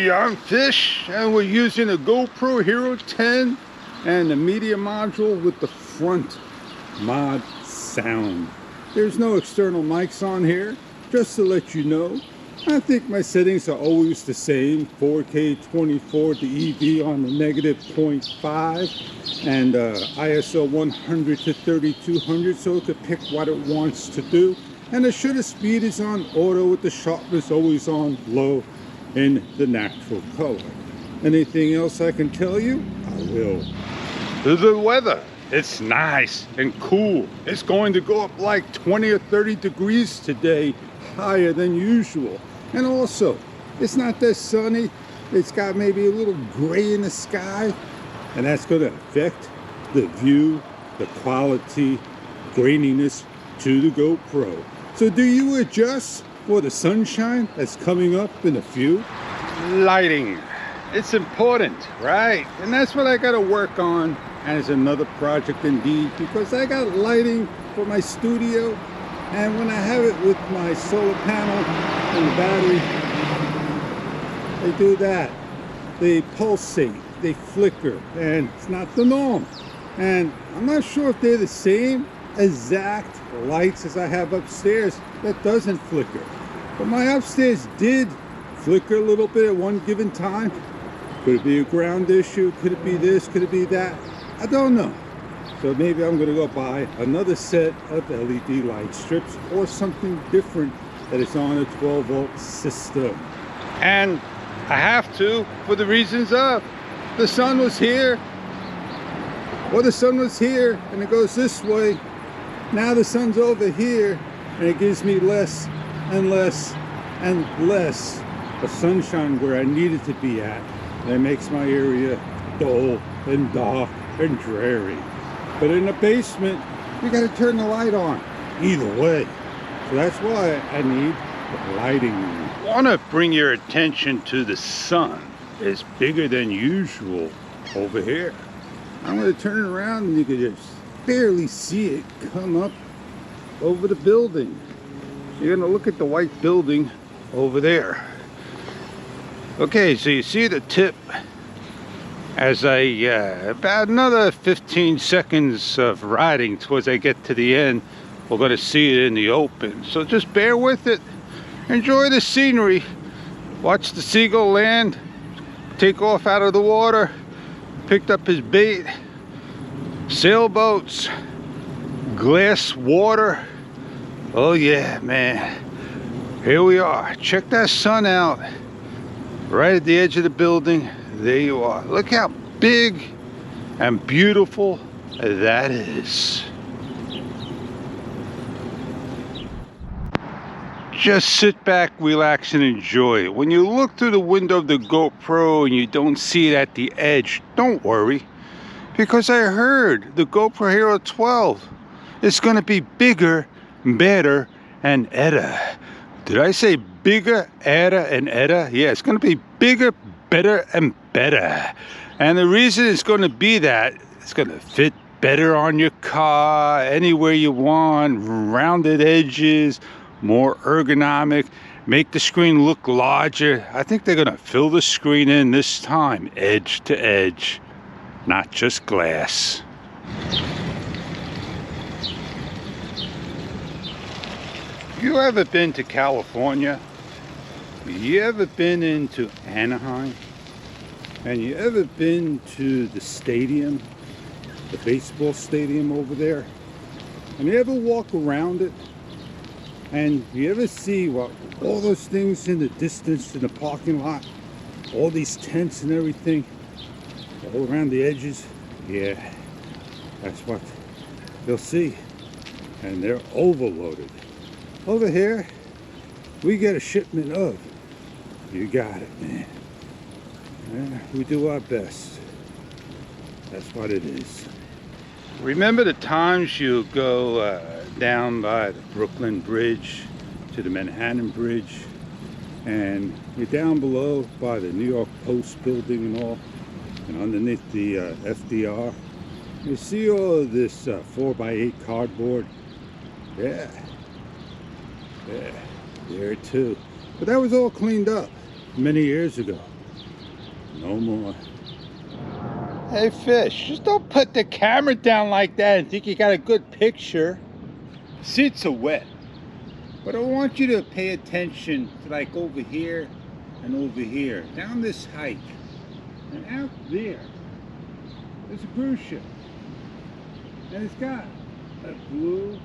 Hey, I'm Fish, and we're using a GoPro Hero 10 and the media module with the front mod sound. There's no external mics on here, just to let you know. I think my settings are always the same, 4K 24 to EV on the -0.5 and ISO 100 to 3200, so it could pick what it wants to do. And the shutter speed is on auto with the sharpness always on low in the natural color. Anything else I can tell you, I will. The weather, it's nice and cool. It's going to go up like 20 or 30 degrees today, higher than usual. And also, it's not that sunny. It's got maybe a little gray in the sky, and that's going to affect the view, the quality, graininess to the GoPro. So do you adjust for the sunshine that's coming up in a few? Lighting, it's important, right? And that's what I got to work on as another project indeed, because I got lighting for my studio, and when I have it with my solar panel and the battery, they do that. They pulsate, they flicker, and it's not the norm. And I'm not sure if they're the same exact lights as I have upstairs that doesn't flicker. But my upstairs did flicker a little bit at one given time. Could it be a ground issue? Could it be this? Could it be that? I don't know. So maybe I'm going to go buy another set of LED light strips or something different that is on a 12-volt system. And I have to, for the reasons of the sun was here, or the sun was here and it goes this way. Now the sun's over here and it gives me less and less and less of sunshine where I need it to be at. And it makes my area dull and dark and dreary. But in the basement, you got to turn the light on either way. So that's why I need the lighting. I want to bring your attention to the sun. It's bigger than usual over here. I'm going to turn it around and you can just barely see it come up over the building. You're going to look at the white building over there. Okay, so you see the tip. As I, about another 15 seconds of riding towards I get to the end, we're going to see it in the open. So just bear with it. Enjoy the scenery. Watch the seagull land, take off out of the water, picked up his bait, sailboats, glass water. Oh yeah, man. Here we are. Check that sun out. Right at the edge of the building. There you are. Look how big and beautiful that is. Just sit back, relax, and enjoy it. When you look through the window of the GoPro and you don't see it at the edge, don't worry. Because I heard the GoPro Hero 12 is going to be bigger, better, and better. Did I say bigger, better, and better? Yeah, it's going to be bigger, better, and better. And the reason it's going to be that, it's going to fit better on your car, anywhere you want, rounded edges, more ergonomic, make the screen look larger. I think they're going to fill the screen in this time, edge to edge, not just glass. You ever been to California? You ever been into Anaheim? And you ever been to the stadium, the baseball stadium over there? And you ever walk around it? And you ever see what all those things in the distance in the parking lot? All these tents and everything all around the edges? Yeah, that's what you'll see. And they're overloaded. Over here, we get a shipment of. You got it, man. Yeah, we do our best. That's what it is. Remember the times you go down by the Brooklyn Bridge to the Manhattan Bridge, and you're down below by the New York Post building and all, and underneath the FDR, you see all of this 4x8 cardboard? Yeah. Yeah, there too. But that was all cleaned up many years ago. No more. Hey fish, just don't put the camera down like that and think you got a good picture. Seats are wet. But I want you to pay attention to like over here and over here. Down this hike. And out there. There's a cruise ship. And it's got a blue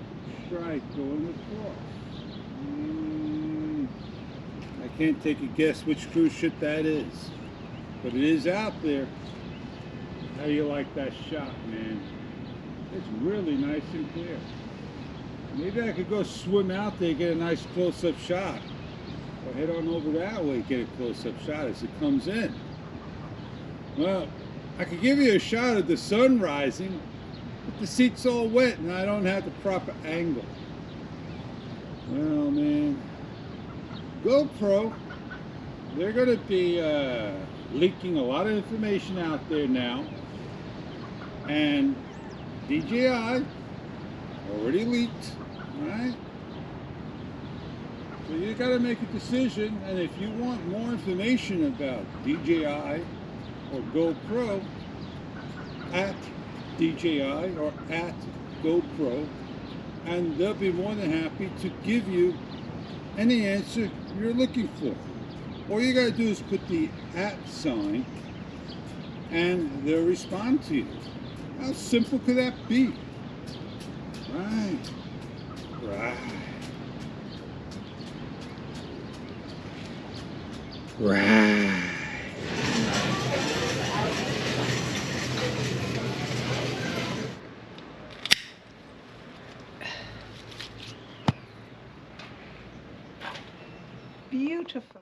stripe going across. I can't take a guess which cruise ship that is. But it is out there. How do you like that shot, man? It's really nice and clear. Maybe I could go swim out there, get a nice close-up shot. Or head on over that way, get a close-up shot as it comes in. Well, I could give you a shot of the sun rising, but the seat's all wet and I don't have the proper angle. Well, man, GoPro, they're going to be leaking a lot of information out there now. And DJI already leaked, right? So you got to make a decision, and if you want more information about DJI or GoPro, at DJI or at GoPro, and they'll be more than happy to give you any answer you're looking for. All you got to do is put the @ sign, and they'll respond to you. How simple could that be? Right. Right. Right. Beautiful.